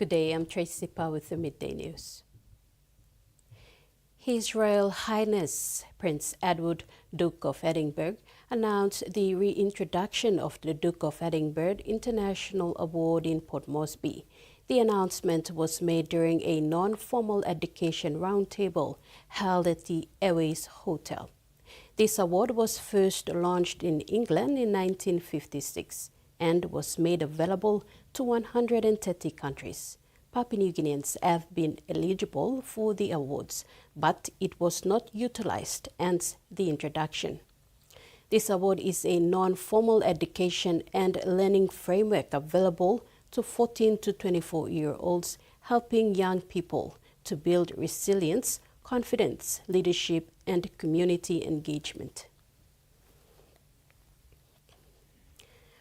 Good day, I'm Tracy Pa with the Midday News. His Royal Highness Prince Edward, Duke of Edinburgh, announced the reintroduction of the Duke of Edinburgh International Award in Port Moresby. The announcement was made during a non-formal education roundtable held at the Airways Hotel. This award was first launched in England in 1956 and was made available to 130 countries. Papua New Guineans have been eligible for the awards, but it was not utilized, hence the introduction. This award is a non-formal education and learning framework available to 14 to 24-year-olds, helping young people to build resilience, confidence, leadership, and community engagement.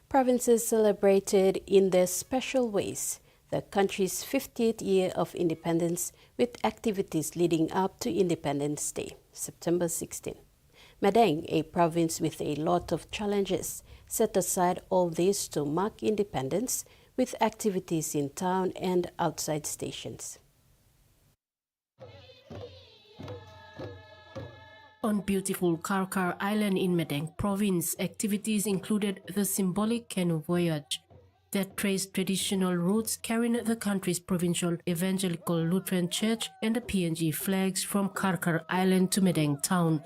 Provinces celebrated in their special ways the country's 50th year of independence with activities leading up to Independence Day, September 16. Midday, a province with a lot of challenges, set aside all this to mark independence with activities in town and outside stations. On beautiful Karkar Island in Midday province, activities included the symbolic canoe voyage that traced traditional routes carrying the country's provincial evangelical Lutheran church and the PNG flags from Karkar Island to Midday town.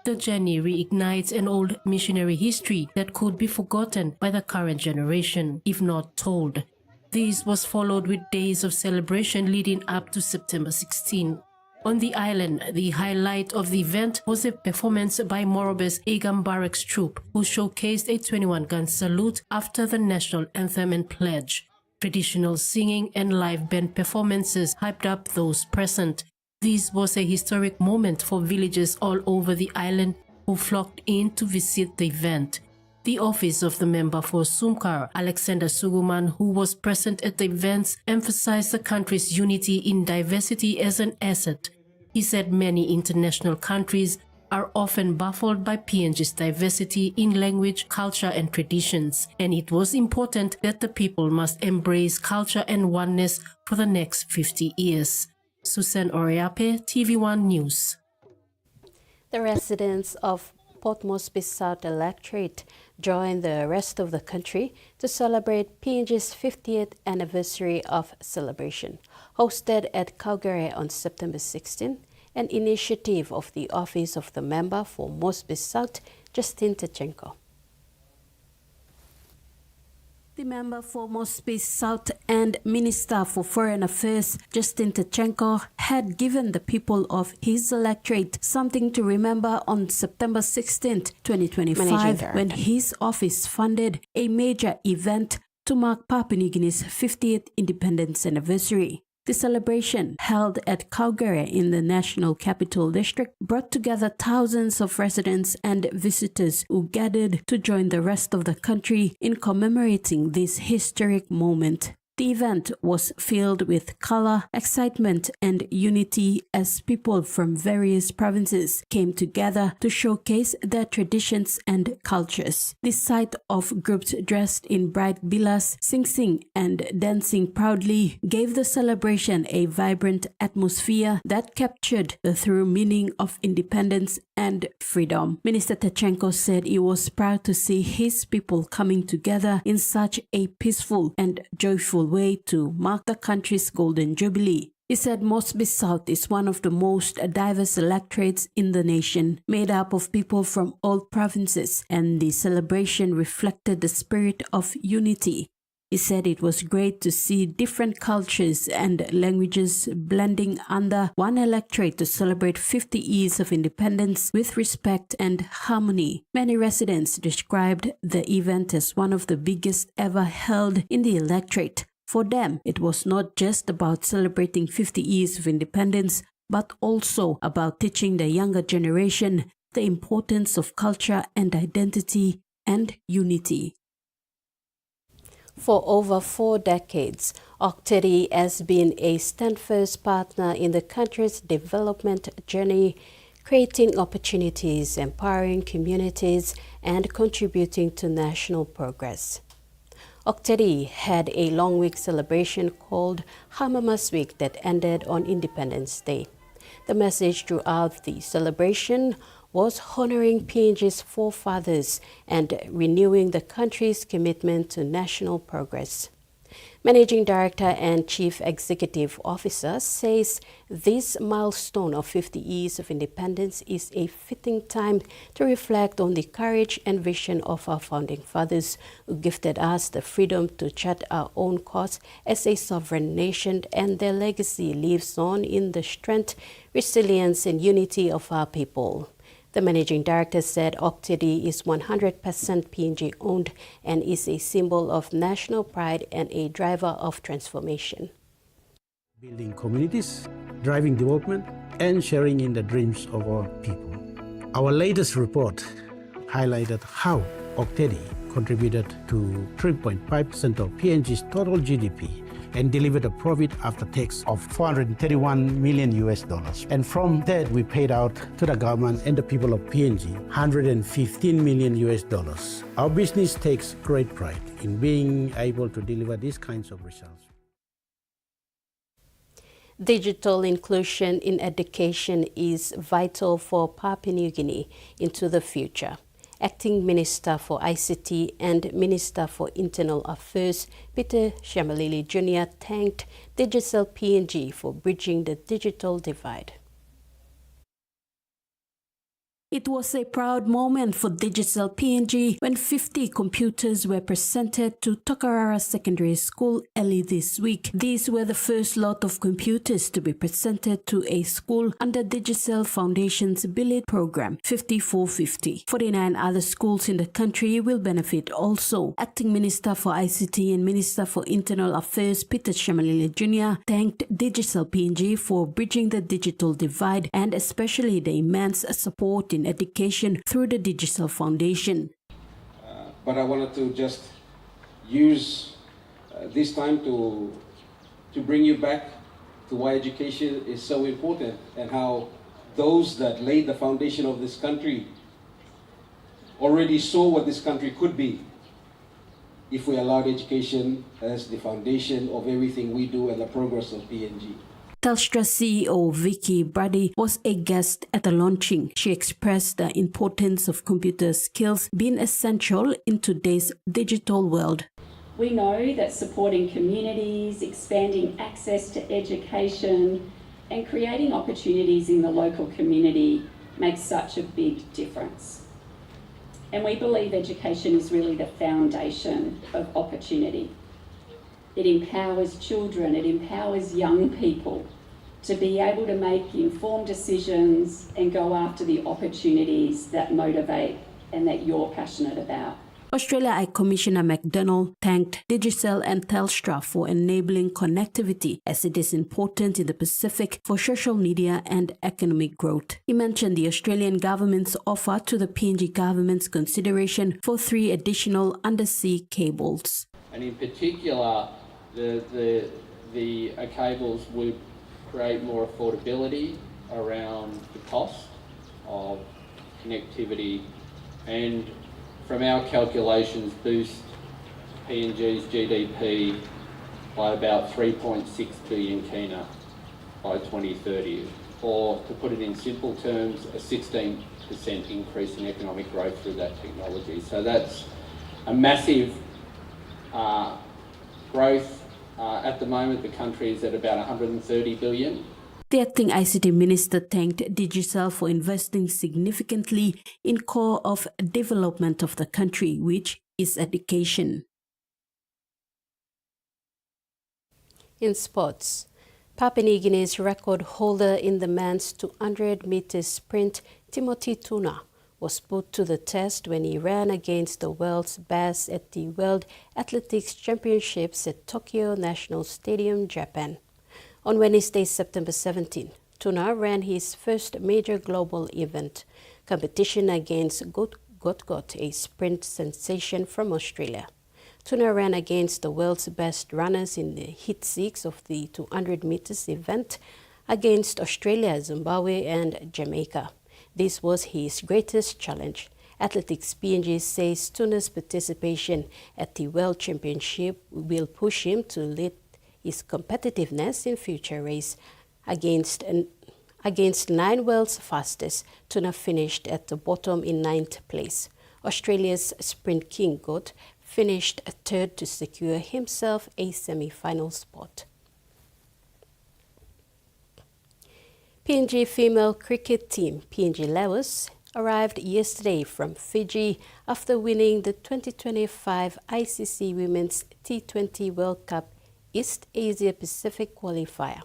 The journey reignites an old missionary history that could be forgotten by the current generation, if not told. This was followed with days of celebration leading up to September 16. On the island, the highlight of the event was a performance by Moresby's Agam Barracks Troop, who showcased a 21-gun salute after the national anthem and pledge. Traditional singing and live band performances hyped up those present. This was a historic moment for villagers all over the island who flocked in to visit the event. The office of the member for Sumkar, Alexander Suguman, who was present at the events, emphasized the country's unity in diversity as an asset. He said many international countries are often baffled by PNG's diversity in language, culture and traditions, and it was important that the people must embrace culture and oneness for the next 50 years. Susan Oriape, TVWAN News. The residents of Port Moresby South electorate joined the rest of the country to celebrate PNG's 50th anniversary of celebration. Hosted at Karkar on September 16, an initiative of the office of the member for Moresby South, Justin Techenko. The member for Moresby South and Minister for Foreign Affairs, Justin Techenko, had given the people of his electorate something to remember on September 16, 2025, when his office funded a major event to mark Papua New Guinea's 50th independence anniversary. The celebration, held at Karkar in the National Capital District, brought together thousands of residents and visitors who gathered to join the rest of the country in commemorating this historic moment. The event was filled with color, excitement, and unity as people from various provinces came together to showcase their traditions and cultures. The sight of groups dressed in bright bilas, sing and dancing proudly gave the celebration a vibrant atmosphere that captured the true meaning of independence and freedom. Minister Techenko said he was proud to see his people coming together in such a peaceful and joyful way to mark the country's Golden Jubilee. He said Moresby South is one of the most diverse electorates in the nation, made up of people from all provinces, and the celebration reflected the spirit of unity. He said it was great to see different cultures and languages blending under one electorate to celebrate 50 years of independence with respect and harmony. Many residents described the event as one of the biggest ever held in the electorate. For them, it was not just about celebrating 50 years of independence, but also about teaching the younger generation the importance of culture and identity and unity. For over 4 decades, Tedi has been a steadfast partner in the country's development journey, creating opportunities, empowering communities, and contributing to national progress. Tedi had a long week celebration called Hamamas Week that ended on Independence Day. The message throughout the celebration was honoring PNG's forefathers and renewing the country's commitment to national progress. Managing Director and Chief Executive Officer says this milestone of 50 years of independence is a fitting time to reflect on the courage and vision of our founding fathers who gifted us the freedom to chart our own course as a sovereign nation, and their legacy lives on in the strength, resilience and unity of our people. The Managing Director said Tedi is 100% PNG owned and is a symbol of national pride and a driver of transformation. Building communities, driving development, and sharing in the dreams of our people. Our latest report highlighted how Tedi contributed to 3.5% of PNG's total GDP and delivered a profit after tax of $431 million. And from that, we paid out to the government and the people of PNG $115 million. Our business takes great pride in being able to deliver these kinds of results. Digital inclusion in education is vital for Papua New Guinea into the future. Acting Minister for ICT and Minister for Internal Affairs, Peter Shamalili Jr. thanked Digital PNG for bridging the digital divide. It was a proud moment for Digital PNG when 50 computers were presented to Karkar Secondary School early this week. These were the first lot of computers to be presented to a school under Digital Foundation's Billet program 5450. 49 other schools in the country will benefit also. Acting Minister for ICT and Minister for Internal Affairs Peter Shamalili Jr. thanked Digital PNG for bridging the digital divide and especially the immense support in education through the Digital Foundation. But I wanted to just use this time to bring you back to why education is so important and how those that laid the foundation of this country already saw what this country could be if we allowed education as the foundation of everything we do and the progress of PNG. Telstra CEO Vicky Brady was a guest at the launching. She expressed the importance of computer skills being essential in today's digital world. We know that supporting communities, expanding access to education, and creating opportunities in the local community makes such a big difference. And we believe education is really the foundation of opportunity. It empowers children, it empowers young people to be able to make informed decisions and go after the opportunities that motivate and that you're passionate about. Australia High Commissioner McDonald thanked Digicel and Telstra for enabling connectivity as it is important in the Pacific for social media and economic growth. He mentioned the Australian government's offer to the PNG government's consideration for 3 additional undersea cables. And in particular, the cables would create more affordability around the cost of connectivity and, from our calculations, boost PNG's GDP by about 3.6 billion kina by 2030, or to put it in simple terms, a 16% increase in economic growth through that technology. So that's a massive growth. At the moment, the country is at about 130 billion. The acting ICT minister thanked Digicel for investing significantly in core of development of the country, which is education. In sports, Papua New Guinea's record holder in the men's 200-meter sprint, Timothy Tuna, was put to the test when he ran against the world's best at the World Athletics Championships at Tokyo National Stadium, Japan. On Wednesday, September 17, Tuna ran his first major global event, competition against Got, a sprint sensation from Australia. Tuna ran against the world's best runners in the heat 6 of the 200 meters event against Australia, Zimbabwe and Jamaica. This was his greatest challenge. Athletics PNG says Tuna's participation at the World Championship will push him to lead his competitiveness in future race. Against 9 world's fastest, Tuna finished at the bottom in 9th place. Australia's sprint king goat finished third to secure himself a semi-final spot. PNG female cricket team PNG Lewis arrived yesterday from Fiji after winning the 2025 ICC Women's T20 World Cup East Asia Pacific qualifier.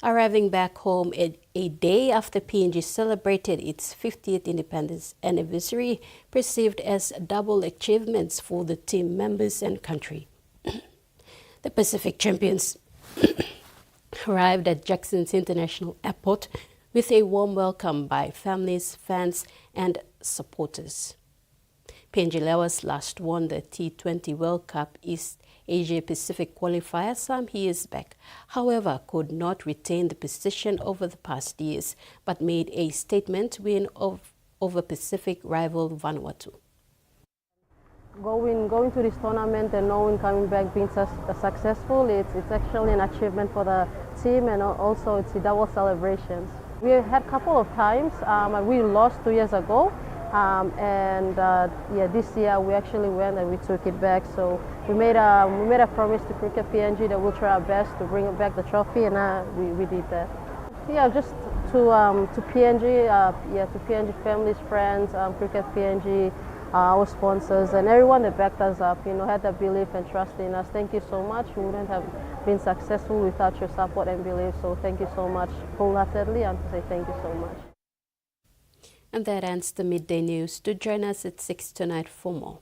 Arriving back home a day after PNG celebrated its 50th independence anniversary, perceived as double achievements for the team members and country. The Pacific champions arrived at Jackson's International Airport with a warm welcome by families, fans, and supporters. PNG Lewis last won the T20 World Cup East Asia Pacific qualifier some years back, however could not retain the position over the past years, but made a statement win over Pacific rival Vanuatu. Going to this tournament and knowing coming back being successful, it's actually an achievement for the team, and also it's a double celebrations. We had a couple of times, we lost 2 years ago, this year we actually went and we took it back. So we made a promise to Cricket PNG that we'll try our best to bring back the trophy, and we did that. Yeah, just to PNG, to PNG families, friends, Cricket PNG, our sponsors, and everyone that backed us up, had that belief and trust in us. Thank you so much. We wouldn't have been successful without your support and belief. So thank you so much wholeheartedly, and to say thank you so much. And that ends the Midday News. Do join us at 6 tonight for more.